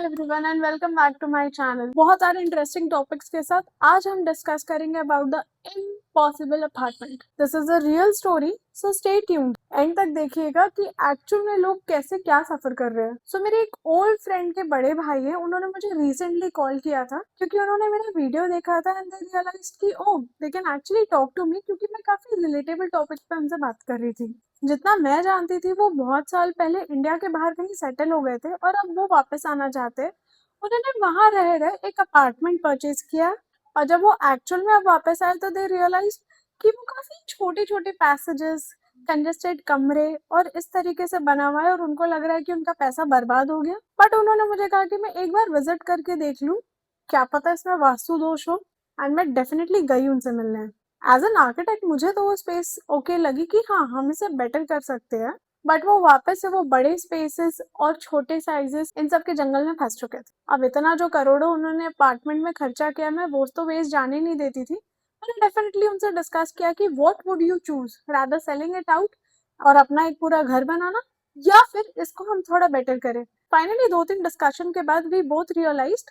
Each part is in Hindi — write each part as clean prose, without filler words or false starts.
Everyone and welcome back to my channel. बहुत सारे इंटरेस्टिंग टॉपिक्स के साथ आज हम डिस्कस करेंगे about the impossible apartment. This is a real story, so stay tuned. And तक देखिएगा कि एक्चुअल में लोग कैसे क्या सफर कर रहे हैं। सो मेरे एक ओल्ड फ्रेंड के बड़े भाई है, उन्होंने मुझे रिसेंटली कॉल किया था क्योंकि उन्होंने मेरा वीडियो देखा था एंड दे रियलाइज्ड कि oh they can actually talk to me, क्योंकि मैं काफी रिलेटेबल टॉपिक पे उनसे बात कर रही थी। जितना मैं जानती थी वो बहुत साल पहले इंडिया के बाहर कहीं सेटल हो गए थे और अब वो वापस आना चाहते हैं। उन्होंने वहां रह रहे एक अपार्टमेंट परचेज किया और जब वो एक्चुअल में अब वापस आए तो दे रियलाइज कि वो काफी छोटे छोटे पैसेजेस, कंजेस्टेड कमरे और इस तरीके से बना हुआ है और उनको लग रहा है कि उनका पैसा बर्बाद हो गया। बट उन्होंने मुझे कहा कि मैं एक बार विजिट करके देख लूं, क्या पता इसमें वास्तु दोष हो। एंड मैं डेफिनेटली गई उनसे मिलने। एज एन आर्किटेक्ट मुझे तो वो स्पेस ओके लगी कि हाँ हम इसे बेटर कर सकते हैं, बट वो वापस से वो बड़े स्पेसेस और छोटे साइजेस इन सब के जंगल में फंस चुके थे। अब इतना जो करोड़ों उन्होंने अपार्टमेंट में खर्चा किया, मैं वो तो वेस्ट जाने नहीं देती थी। मैंने डेफिनेटली उनसे डिस्कस किया कि what would you choose, rather selling it out और अपना एक पूरा घर बनाना, या फिर इसको हम थोड़ा बेटर करें। फाइनली 2-3 डिस्कशन के बाद वी बोथ रियलाइज्ड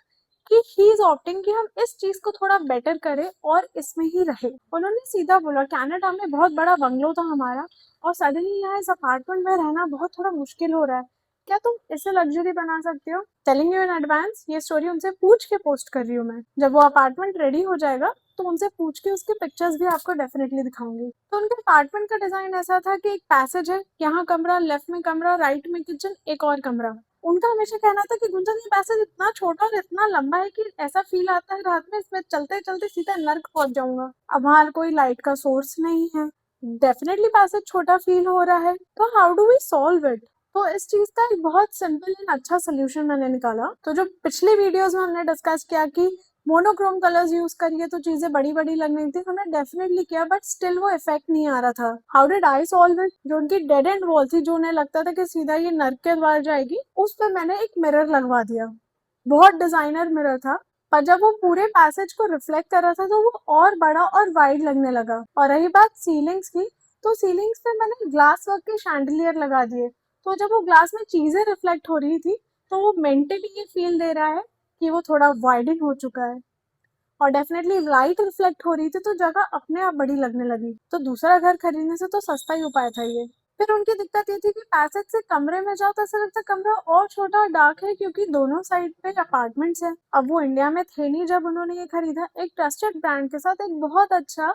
कि ही इज ऑप्टिंग कि हम इस चीज को थोड़ा बेटर करें और इसमें ही रहे। उन्होंने सीधा बोला, कनाडा में बहुत बड़ा बंगलो था हमारा और सडनली यहाँ इस अपार्टमेंट में रहना बहुत थोड़ा मुश्किल हो रहा है, क्या तुम इसे लग्जरी बना सकते हो? टेलिंग यू इन एडवांस, ये स्टोरी उनसे पूछ के पोस्ट कर रही हूँ मैं। जब वो अपार्टमेंट रेडी हो जाएगा तो उनसे पूछ के उसके पिक्चर्स भी आपको डेफिनेटली दिखाऊंगी। तो उनके अपार्टमेंट का डिजाइन ऐसा था कि एक पैसेज है, यहाँ कमरा, लेफ्ट में कमरा, राइट में किचन, एक और कमरा। उनका हमेशा कहना था कि गुंजन ये पैसेज इतना छोटा और इतना लंबा है कि ऐसा फील आता है रात में इसमें चलते चलते सीधा नर्क पहुंच जाऊंगा। अब वहां कोई लाइट का सोर्स नहीं है, डेफिनेटली पैसेज छोटा फील हो रहा है, तो how do we solve it? तो इस चीज का एक बहुत सिंपल एंड अच्छा सोल्यूशन मैंने निकाला। तो जो पिछले वीडियोस में हमने डिस्कस किया कि मोनोक्रोम कलर्स यूज करिए तो चीजें बड़ी बड़ी लग रही थी, हमने डेफिनेटली किया बट स्टिल वो इफेक्ट नहीं आ रहा था। How did I solve it? जो उनकी डेड एंड वॉल थी, जो उन्हें लगता था कि सीधा ये नर्क के द्वार जाएगी, उस पर मैंने एक मिरर लगवा दिया। बहुत डिजाइनर मिरर था, पर जब वो पूरे पैसेज को रिफ्लेक्ट कर रहा था तो वो और बड़ा और वाइड लगने लगा। और रही बात सीलिंग्स की, तो सीलिंग्स पे मैंने ग्लास वर्क के शैंडलियर लगा दिए। तो जब वो ग्लास में चीजें रिफ्लेक्ट हो रही थी तो वो मेंटली ये फील दे रहा है कि वो थोड़ा वाइडन हो चुका है। और डेफिनेटली लाइट रिफ्लेक्ट हो रही थी तो जगह अपने आप बड़ी लगने लगी। तो दूसरा घर खरीदने से तो सस्ता ही उपाय था ये। फिर उनकी दिक्कत ये थी कि पैसेज से कमरे में जाओ तो ऐसा लगता कमरा और छोटा और डार्क है, क्योंकि दोनों साइड पे अपार्टमेंट्स हैं। अब वो इंडिया में थे नहीं जब उन्होंने ये खरीदा, एक ट्रस्टेड ब्रांड के साथ एक बहुत अच्छा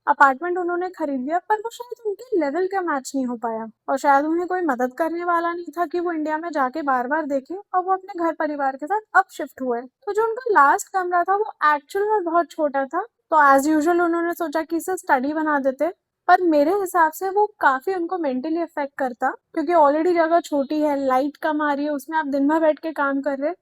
अपार्टमेंट उन्होंने खरीद लिया, पर वो शायद उनके लेवल का मैच नहीं हो पाया और शायद उन्हें कोई मदद करने वाला नहीं था कि वो इंडिया में जाके बार बार देखे, और वो अपने घर परिवार के साथ अब शिफ्ट हुए। तो जो उनका लास्ट कमरा था वो एक्चुअल में बहुत छोटा था, तो एज यूजुअल उन्होंने सोचा कि इसे स्टडी बना देते। पर मेरे हिसाब से वो काफी उनको मेंटली अफेक्ट करता, क्योंकि ऑलरेडी जगह छोटी है, लाइट कम आ रही है, उसमें आप दिन भर बैठ के काम कर रहे हैं,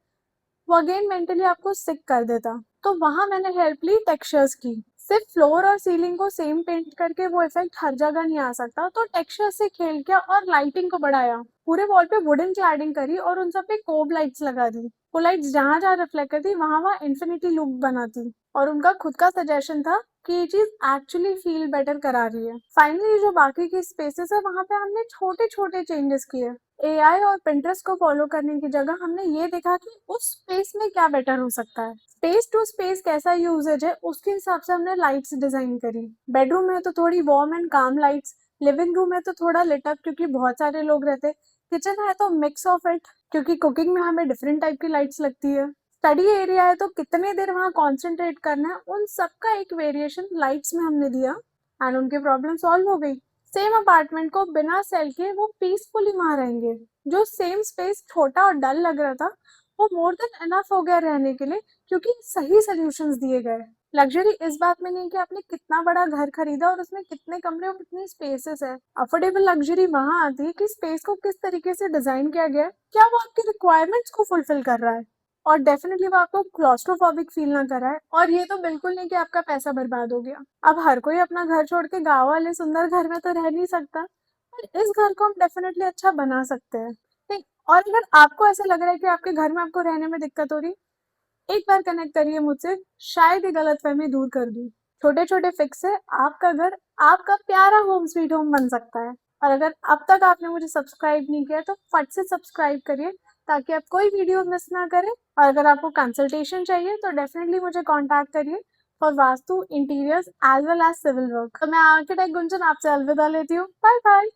वो अगेन मेंटली आपको सिक कर देता। तो वहां मैंने हेल्प ली टेक्सचर्स की। सिर्फ फ्लोर और सीलिंग को सेम पेंट करके वो इफेक्ट हर जगह नहीं आ सकता, तो टेक्सचर से खेल किया और लाइटिंग को बढ़ाया। पूरे वॉल पे वुडन क्लैडिंग करी और उन सब पे कोब लाइट्स लगा दी। वो लाइट्स जहां जहां रिफ्लेक्ट करती वहां वहां इन्फिनिटी लुक बनाती। और उनका खुद का सजेशन था कि ये चीज एक्चुअली फील बेटर करा रही है। फाइनली जो बाकी की स्पेसेस है वहां पे हमने छोटे छोटे चेंजेस किए। एआई और पिंटरेस्ट को फॉलो करने की जगह हमने ये देखा कि उस स्पेस में क्या बेटर हो सकता है। स्पेस टू स्पेस कैसा यूजेज है उसके हिसाब से हमने लाइट्स डिजाइन करी। बेडरूम में तो थोड़ी वार्म एंड काम लाइट्स, लिविंग रूम में तो थोड़ा लिट अप क्योंकि बहुत सारे लोग रहते, किचन है तो मिक्स ऑफ इट क्योंकि कुकिंग में हमें डिफरेंट टाइप की लाइट्स लगती है, स्टडी एरिया है तो कितने देर वहां कॉन्सेंट्रेट करना है, उन सबका एक वेरिएशन लाइट्स में हमने दिया एंड उनकी प्रॉब्लम सॉल्व हो गई। सेम अपार्टमेंट को बिना सेल के वो पीसफुली वहां रहेंगे। जो सेम स्पेस छोटा और डल लग रहा था वो मोर देन एनफ हो गया रहने के लिए, क्योंकि सही सोल्यूशंस दिए गए। लग्जरी इस बात में नहीं कि आपने कितना बड़ा घर खरीदा और उसमें कितने कमरे और कितनी स्पेसेस है। अफोर्डेबल लग्जरी वहां आती है कि स्पेस को किस तरीके से डिजाइन किया गया है, क्या वो आपकी रिक्वायरमेंट्स को फुलफिल कर रहा है, और डेफिनेटली वो आपको क्लॉस्ट्रोफोबिक फील ना कराए। और ये तो बिल्कुल नहीं कि आपका पैसा बर्बाद हो गया। अब हर कोई अपना घर छोड़ के गांव वाले सुंदर घर में तो रह नहीं सकता, पर इस घर को हम डेफिनेटली अच्छा बना सकते हैं। ठीक। और अगर आपको ऐसा लग रहा है कि आपके घर में आपको रहने में दिक्कत हो रही, एक बार कनेक्ट करिए मुझसे, शायद ये गलतफहमी दूर कर दूं। छोटे छोटे फिक्स से आपका घर आपका प्यारा होम स्वीट होम बन सकता है। और अगर अब तक आपने मुझे सब्सक्राइब नहीं किया तो फट से सब्सक्राइब करिए ताकि आप कोई वीडियो मिस ना करें। और अगर आपको कंसल्टेशन चाहिए तो डेफिनेटली मुझे कॉन्टैक्ट करिए for Vastu interiors as well as civil work. तो मैं आर्किटेक्ट गुंजन आपसे अलविदा लेती हूँ। Bye bye.